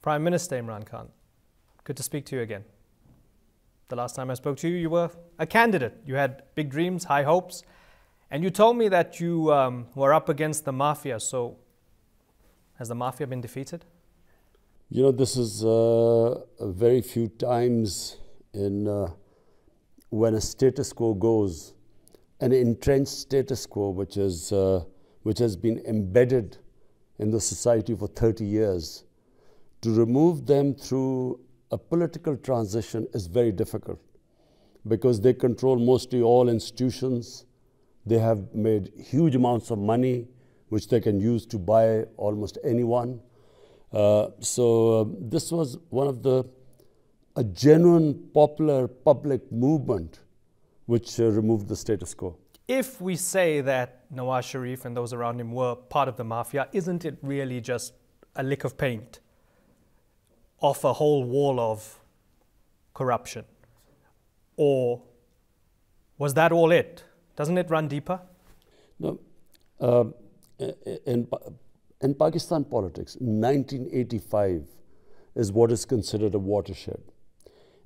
Prime Minister Imran Khan, good to speak to you again. The last time I spoke to you, you were a candidate. You had big dreams, high hopes, and you told me that you were up against the mafia. So, has the mafia been defeated? You know, this is very few times in when a status quo goes, an entrenched status quo which has been embedded in the society for 30 years, to remove them through a political transition is very difficult, because they control mostly all institutions. They have made huge amounts of money which they can use to buy almost anyone. This was one of a genuine popular public movement which removed the status quo. If we say that Nawaz Sharif and those around him were part of the mafia, isn't it really just a lick of paint off a whole wall of corruption? Or was that all it? Doesn't it run deeper? No. In Pakistan politics, 1985 is what is considered a watershed.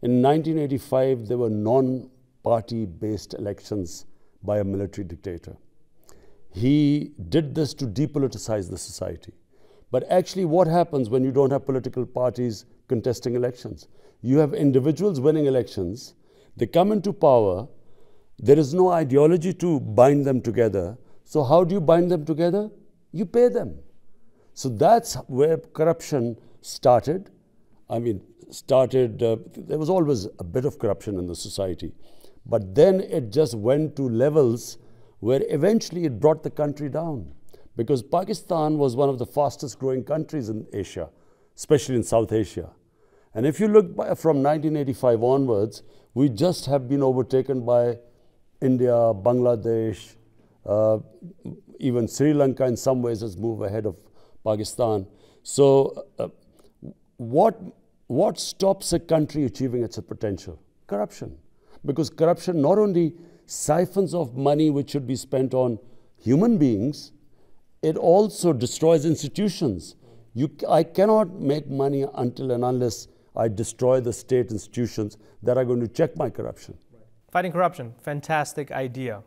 In 1985, there were non-party-based elections by a military dictator. He did this to depoliticize the society. But actually, what happens when you don't have political parties contesting elections? You have individuals winning elections, they come into power, there is no ideology to bind them together. So how do you bind them together? You pay them. So that's where corruption started. I mean, there was always a bit of corruption in the society. But then it just went to levels where eventually it brought the country down. Because Pakistan was one of the fastest growing countries in Asia, especially in South Asia. And if you look from 1985 onwards, we just have been overtaken by India, Bangladesh, even Sri Lanka in some ways has moved ahead of Pakistan. So what stops a country achieving its potential? Corruption. Because corruption not only siphons off money which should be spent on human beings, it also destroys institutions. I cannot make money until and unless I destroy the state institutions that are going to check my corruption. Fighting corruption, fantastic idea.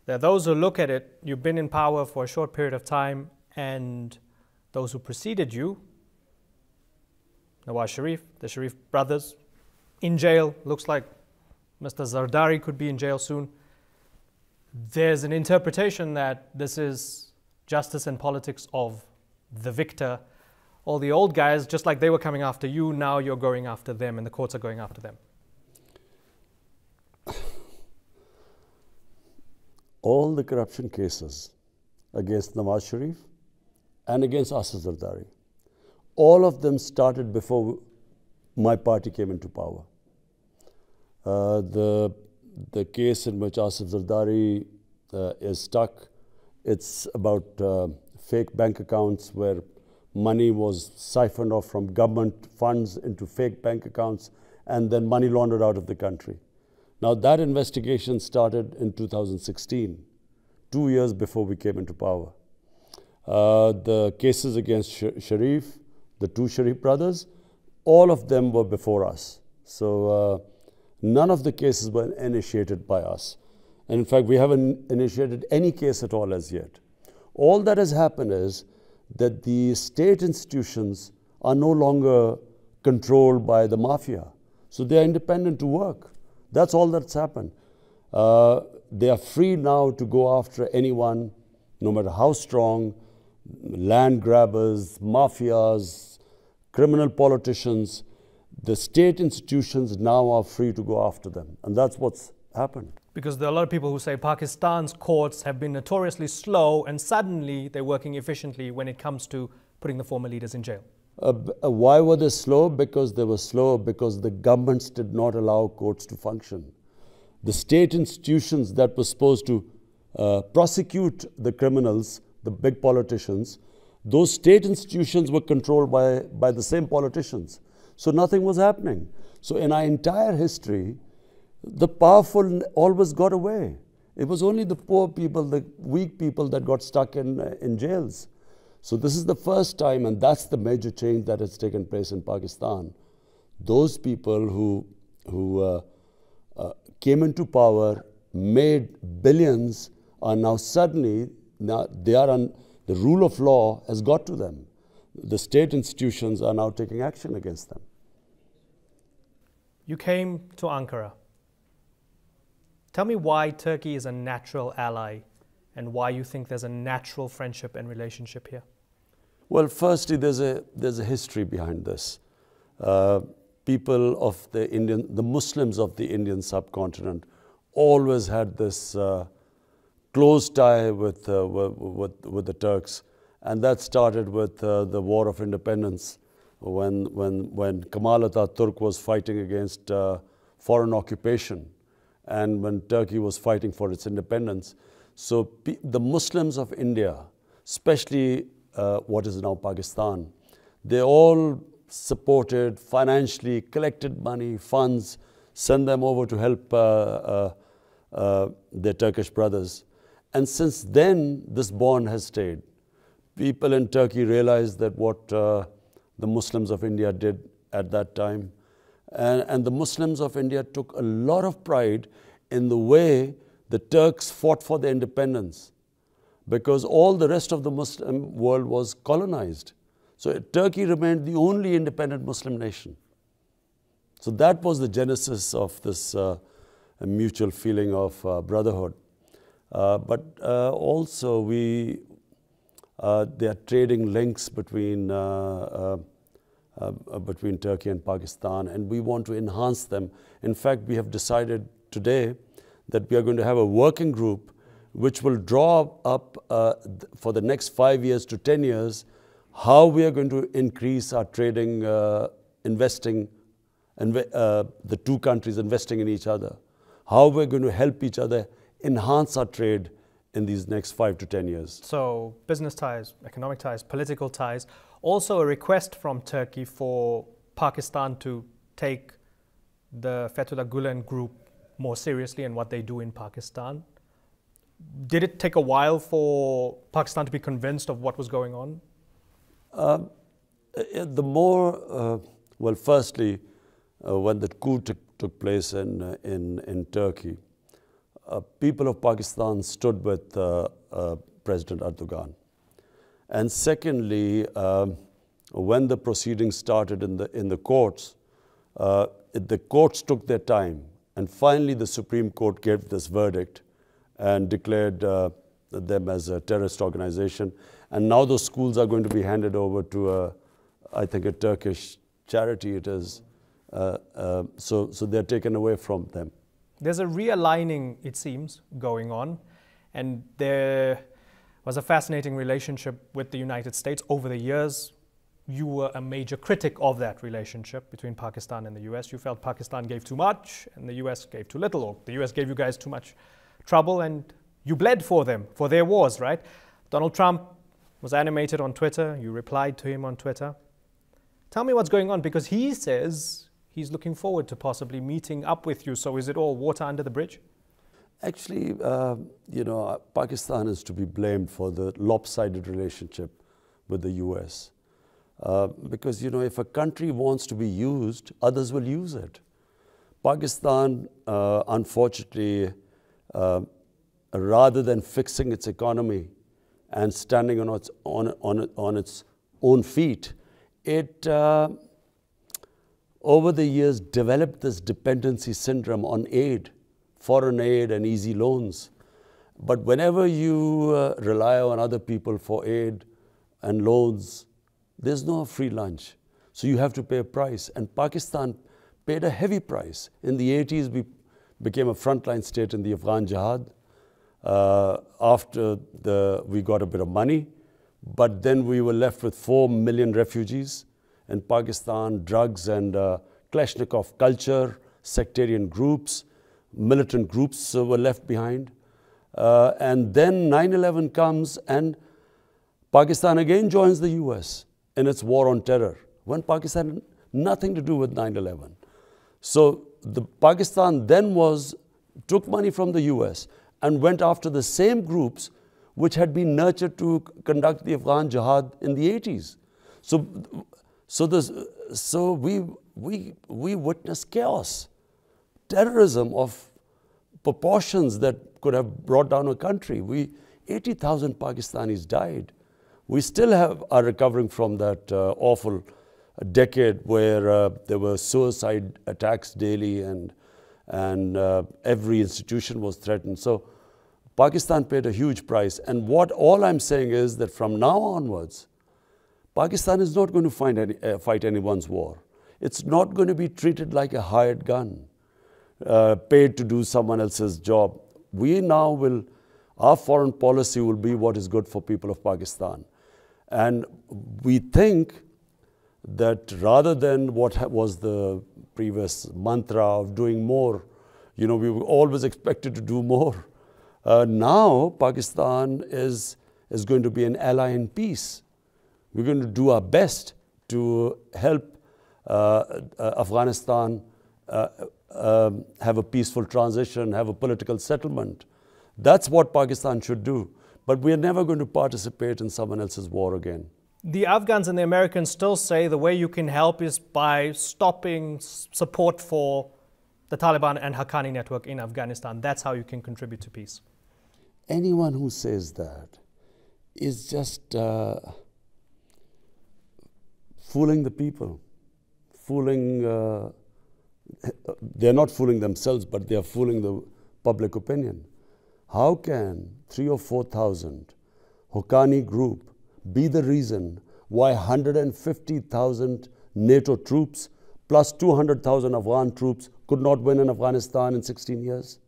There are those who look at it, you've been in power for a short period of time, and those who preceded you, Nawaz Sharif, the Sharif brothers, in jail, looks like Mr. Zardari could be in jail soon. There's an interpretation that this is justice and politics of the victor. All the old guys, just like they were coming after you, now you're going after them and the courts are going after them. All the corruption cases against Nawaz Sharif and against Asif Zardari, all of them started before my party came into power. The case in which Asif Zardari is stuck, it's about fake bank accounts where money was siphoned off from government funds into fake bank accounts and then money laundered out of the country. Now that investigation started in 2016, 2 years before we came into power. The cases against Sharif, the two Sharif brothers, all of them were before us. So none of the cases were initiated by us. And in fact, we haven't initiated any case at all as yet. All that has happened is that the state institutions are no longer controlled by the mafia. So they are independent to work. That's all that's happened. They are free now to go after anyone, no matter how strong, land grabbers, mafias, criminal politicians. The state institutions now are free to go after them. And that's what's happened. Because there are a lot of people who say Pakistan's courts have been notoriously slow and suddenly they're working efficiently when it comes to putting the former leaders in jail. Why were they slow? Because they were slow because the governments did not allow courts to function. The state institutions that were supposed to prosecute the criminals, the big politicians, those state institutions were controlled by the same politicians. So nothing was happening. So in our entire history, the powerful always got away. It was only the poor people, the weak people that got stuck in jails. So this is the first time, and that's the major change that has taken place in Pakistan. Those people who came into power, made billions, are now suddenly, they are on, the rule of law has got to them. The state institutions are now taking action against them. You came to Ankara. Tell me why Turkey is a natural ally and why you think there's a natural friendship and relationship here. Well, firstly, there's a history behind this. People of the Muslims of the Indian subcontinent always had this close tie with the Turks, and that started with the War of Independence, when Kemal Atatürk was fighting against foreign occupation, and when Turkey was fighting for its independence. So the Muslims of India, especially what is now Pakistan, they all supported financially, collected money, funds, sent them over to help their Turkish brothers. And since then, this bond has stayed. People in Turkey realized that what the Muslims of India did at that time. And the Muslims of India took a lot of pride in the way the Turks fought for their independence, because all the rest of the Muslim world was colonized. So Turkey remained the only independent Muslim nation. So that was the genesis of this mutual feeling of brotherhood. But also there are trading links between Turkey and Pakistan, and we want to enhance them. In fact, we have decided today that we are going to have a working group which will draw up for the next 5 years to 10 years how we are going to increase our trading, investing, and the two countries investing in each other, how we're going to help each other enhance our trade in these next 5 to 10 years. So business ties, economic ties, political ties, also a request from Turkey for Pakistan to take the Fethullah Gulen group more seriously and what they do in Pakistan. Did it take a while for Pakistan to be convinced of what was going on? Well, firstly, when the coup took place in Turkey, people of Pakistan stood with President Erdogan. And secondly, when the proceedings started in the courts, the courts took their time. And finally, the Supreme Court gave this verdict and declared them as a terrorist organization. And now those schools are going to be handed over to, I think, a Turkish charity it is. So they're taken away from them. There's a realigning, it seems, going on. And there was a fascinating relationship with the United States over the years. You were a major critic of that relationship between Pakistan and the US. You felt Pakistan gave too much and the US gave too little, or the US gave you guys too much trouble, and you bled for them, for their wars, right? Donald Trump was animated on Twitter. You replied to him on Twitter. Tell me what's going on, because he says he's looking forward to possibly meeting up with you. So is it all water under the bridge? Actually, Pakistan is to be blamed for the lopsided relationship with the US. Because, if a country wants to be used, others will use it. Pakistan, unfortunately, rather than fixing its economy and standing on its own feet, it, over the years, developed this dependency syndrome on aid, foreign aid and easy loans. But whenever you rely on other people for aid and loans, there's no free lunch. So you have to pay a price. And Pakistan paid a heavy price. In the 80s, we became a frontline state in the Afghan jihad. After we got a bit of money, but then we were left with 4 million refugees in Pakistan, drugs and Kalashnikov culture, sectarian groups, militant groups were left behind. And then 9/11 comes and Pakistan again joins the US in its war on terror, when Pakistan had nothing to do with 9/11. So Pakistan then took money from the US and went after the same groups which had been nurtured to conduct the Afghan jihad in the 80s. So we witnessed chaos, terrorism of proportions that could have brought down a country. 80,000 Pakistanis died. We still are recovering from that awful decade where there were suicide attacks daily and every institution was threatened. So Pakistan paid a huge price. And all I'm saying is that from now onwards, Pakistan is not going to fight anyone's war. It's not going to be treated like a hired gun, paid to do someone else's job. Our foreign policy will be what is good for people of Pakistan. And we think that rather than what was the previous mantra of doing more, we were always expected to do more. Now Pakistan is going to be an ally in peace. We're going to do our best to help Afghanistan have a peaceful transition, have a political settlement. That's what Pakistan should do. But we're never going to participate in someone else's war again. The Afghans and the Americans still say the way you can help is by stopping support for the Taliban and Haqqani network in Afghanistan. That's how you can contribute to peace. Anyone who says that is just fooling the people. They're not fooling themselves, but they are fooling the public opinion. How can 3,000 or 4,000 Haqqani group be the reason why 150,000 NATO troops plus 200,000 Afghan troops could not win in Afghanistan in 16 years?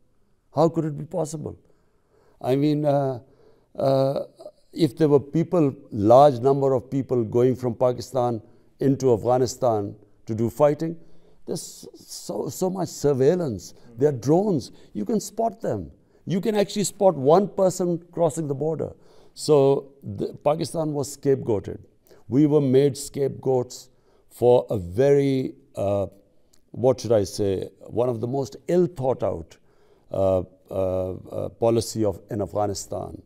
How could it be possible? I mean, if there were large number of people going from Pakistan into Afghanistan to do fighting, there's so much surveillance. There are drones. You can spot them. You can actually spot one person crossing the border. So Pakistan was scapegoated. We were made scapegoats for a very, one of the most ill thought out policy in Afghanistan.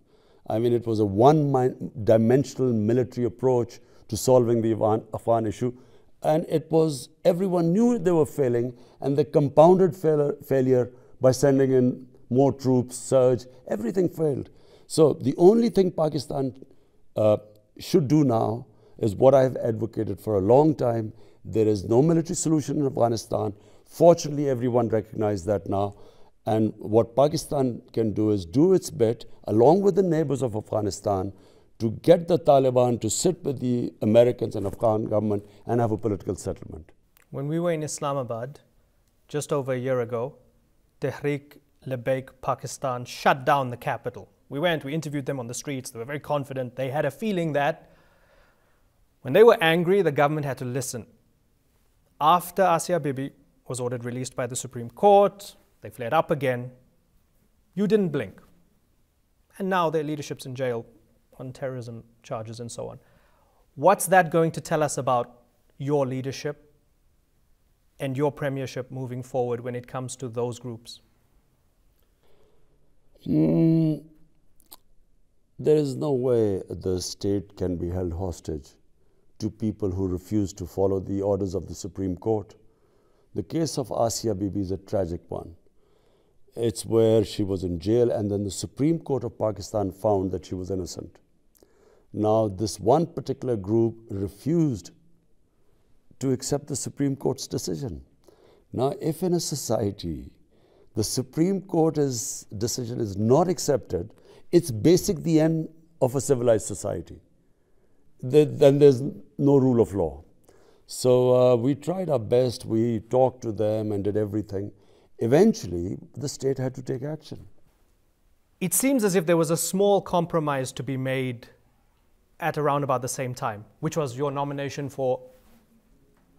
I mean, it was a one-dimensional military approach to solving the Afghan issue. And everyone knew they were failing, and they compounded failure by sending in more troops, surge, everything failed. So the only thing Pakistan should do now is what I have advocated for a long time. There is no military solution in Afghanistan. Fortunately, everyone recognizes that now. And what Pakistan can do is do its bit, along with the neighbors of Afghanistan, to get the Taliban to sit with the Americans and Afghan government and have a political settlement. When we were in Islamabad just over a year ago, Tehreek Labbaik Pakistan shut down the capital. We interviewed them on the streets. They were very confident. They had a feeling that when they were angry, the government had to listen. After Asia Bibi was ordered released by the Supreme Court, they flared up again. You didn't blink. And now their leadership's in jail on terrorism charges and so on. What's that going to tell us about your leadership and your premiership moving forward when it comes to those groups? There is no way the state can be held hostage to people who refuse to follow the orders of the Supreme Court. The case of Asia Bibi is a tragic one. It's where she was in jail, and then the Supreme Court of Pakistan found that she was innocent. Now, this one particular group refused to accept the Supreme Court's decision. Now, if in a society the Supreme Court's decision is not accepted, it's basically the end of a civilized society. Then there's no rule of law. So we tried our best, we talked to them and did everything. Eventually, the state had to take action. It seems as if there was a small compromise to be made at around about the same time, which was your nomination for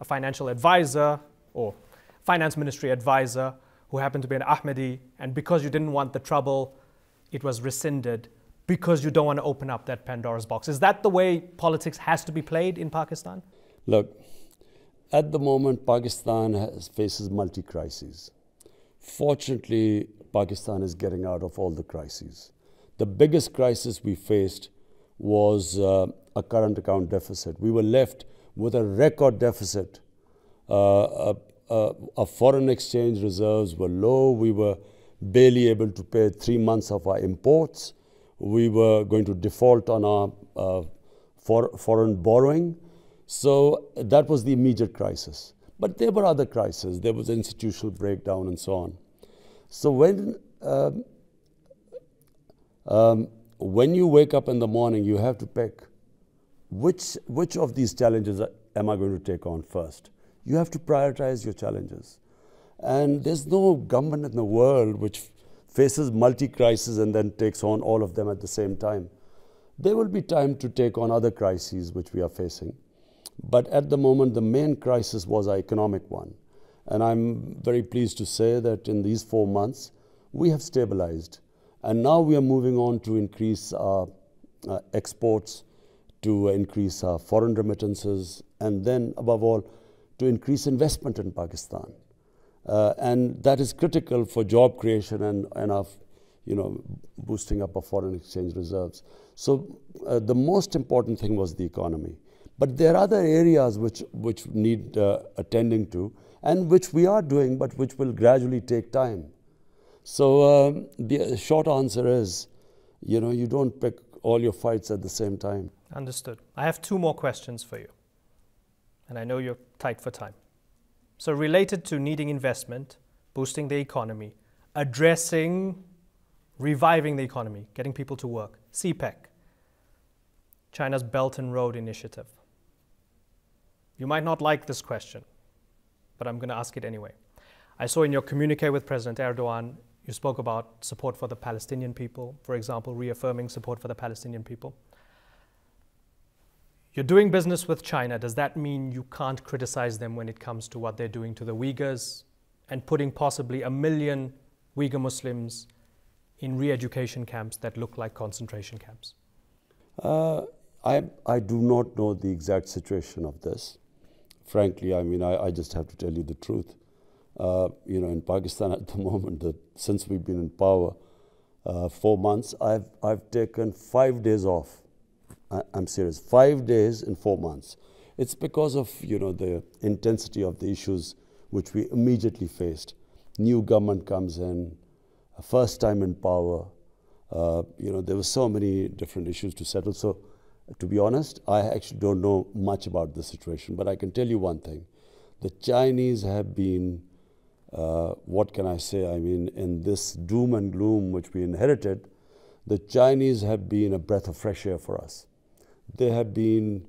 a financial advisor or finance ministry advisor who happened to be an Ahmadi, and because you didn't want the trouble, it was rescinded because you don't want to open up that Pandora's box. Is that the way politics has to be played in Pakistan? Look, at the moment, Pakistan faces multi-crises. Fortunately, Pakistan is getting out of all the crises. the biggest crisis we faced was a current account deficit. We were left with a record deficit. Our foreign exchange reserves were low. We were barely able to pay 3 months of our imports. We were going to default on our foreign borrowing. So that was the immediate crisis. But there were other crises. There was institutional breakdown and so on. So when you wake up in the morning, you have to pick which of these challenges am I going to take on first. You have to prioritize your challenges. And there's no government in the world which faces multi-crises and then takes on all of them at the same time. There will be time to take on other crises which we are facing. But at the moment, the main crisis was our economic one. And I'm very pleased to say that in these 4 months, we have stabilized. And now we are moving on to increase our exports, to increase our foreign remittances, and then, above all, to increase investment in Pakistan. And that is critical for job creation and our, boosting up our foreign exchange reserves. So the most important thing was the economy. But there are other areas which need attending to, and which we are doing, but which will gradually take time. So the short answer is, you don't pick all your fights at the same time. Understood. I have 2 more questions for you. And I know you're tight for time. So related to needing investment, boosting the economy, addressing, reviving the economy, getting people to work, CPEC, China's Belt and Road Initiative. You might not like this question, but I'm going to ask it anyway. I saw in your communique with President Erdogan, you spoke about support for the Palestinian people, for example, reaffirming support for the Palestinian people. You're doing business with China. Does that mean you can't criticize them when it comes to what they're doing to the Uyghurs and putting possibly 1 million Uyghur Muslims in re-education camps that look like concentration camps? I do not know the exact situation of this. Frankly, I just have to tell you the truth. In Pakistan at the moment, since we've been in power 4 months, I've taken 5 days off. I'm serious, 5 days in 4 months. It's because of the intensity of the issues which we immediately faced. New government comes in, first time in power. There were so many different issues to settle. So, to be honest, I actually don't know much about the situation. But I can tell you one thing: the Chinese have been, what can I say? In this doom and gloom which we inherited, the Chinese have been a breath of fresh air for us. They have been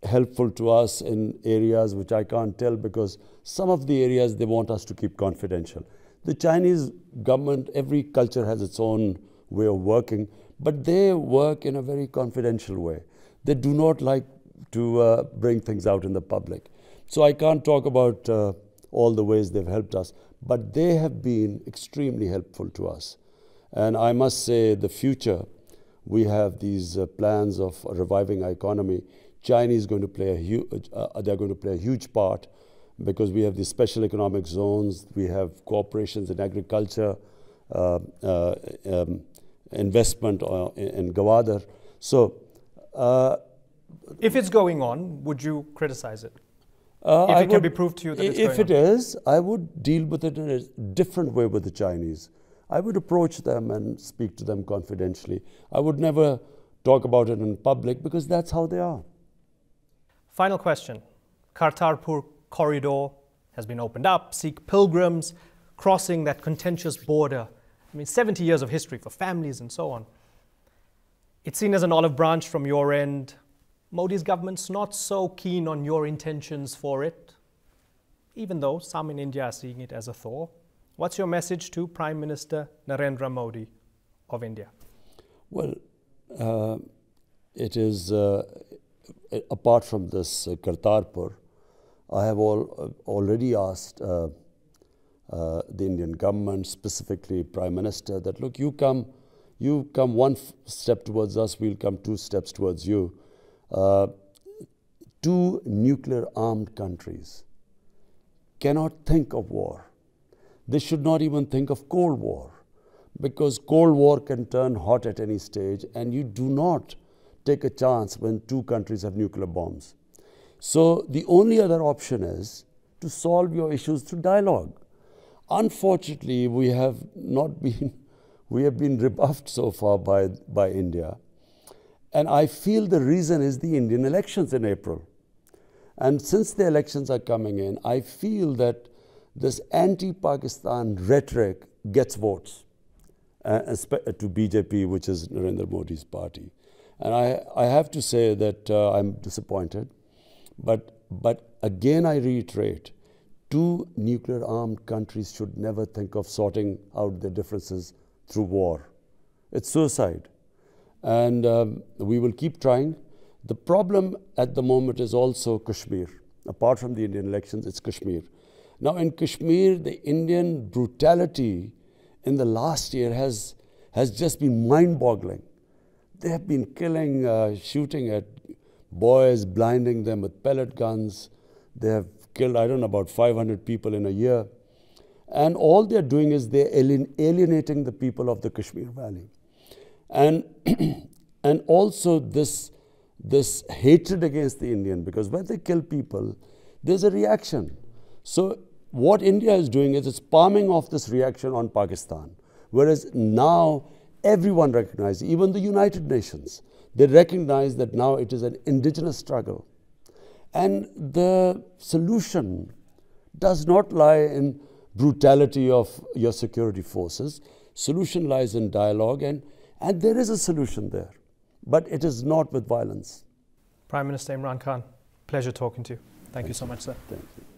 helpful to us in areas which I can't tell, because some of the areas they want us to keep confidential. The Chinese government, every culture has its own way of working, but they work in a very confidential way. They do not like to bring things out in the public. So I can't talk about all the ways they've helped us, but they have been extremely helpful to us. And I must say, the future, we have these plans of reviving our economy. China is going to play they're going to play a huge part, because we have these special economic zones, we have cooperations in agriculture, investment in Gwadar. So, if it's going on, would you criticize it? If it can be proved to you that it's going on? If it is, I would deal with it in a different way with the Chinese. I would approach them and speak to them confidentially. I would never talk about it in public, because that's how they are. Final question. Kartarpur corridor has been opened up. Sikh pilgrims crossing that contentious border. 70 years of history for families and so on. It's seen as an olive branch from your end. Modi's government's not so keen on your intentions for it, even though some in India are seeing it as a thaw. What's your message to Prime Minister Narendra Modi of India? Well, it is, apart from this Kartarpur, I have already asked the Indian government, specifically Prime Minister, that look, you come 1 step towards us, we'll come 2 steps towards you. 2 nuclear-armed countries cannot think of war. They should not even think of Cold War. because Cold War can turn hot at any stage, and you do not take a chance when two countries have nuclear bombs. So the only other option is to solve your issues through dialogue. Unfortunately, we have been rebuffed so far by India. And I feel the reason is the Indian elections in April. And since the elections are coming in, I feel that this anti-Pakistan rhetoric gets votes to BJP, which is Narendra Modi's party. And I have to say that I'm disappointed. But again, I reiterate, two nuclear-armed countries should never think of sorting out their differences through war. It's suicide. And we will keep trying. The problem at the moment is also Kashmir. Apart from the Indian elections, it's Kashmir. Now in Kashmir, the Indian brutality in the last year has just been mind-boggling. They have been killing, shooting at boys, blinding them with pellet guns. They have killed, I don't know, about 500 people in a year. And all they're doing is they're alienating the people of the Kashmir Valley. And, and also this hatred against the Indian, because when they kill people, there's a reaction. So what India is doing is it's palming off this reaction on Pakistan. Whereas now everyone recognizes, even the United Nations, they recognize that now it is an indigenous struggle. And the solution does not lie in brutality of your security forces. Solution lies in dialogue, and there is a solution there. But it is not with violence. Prime Minister Imran Khan, pleasure talking to you. Thank you so much, sir. Thank you.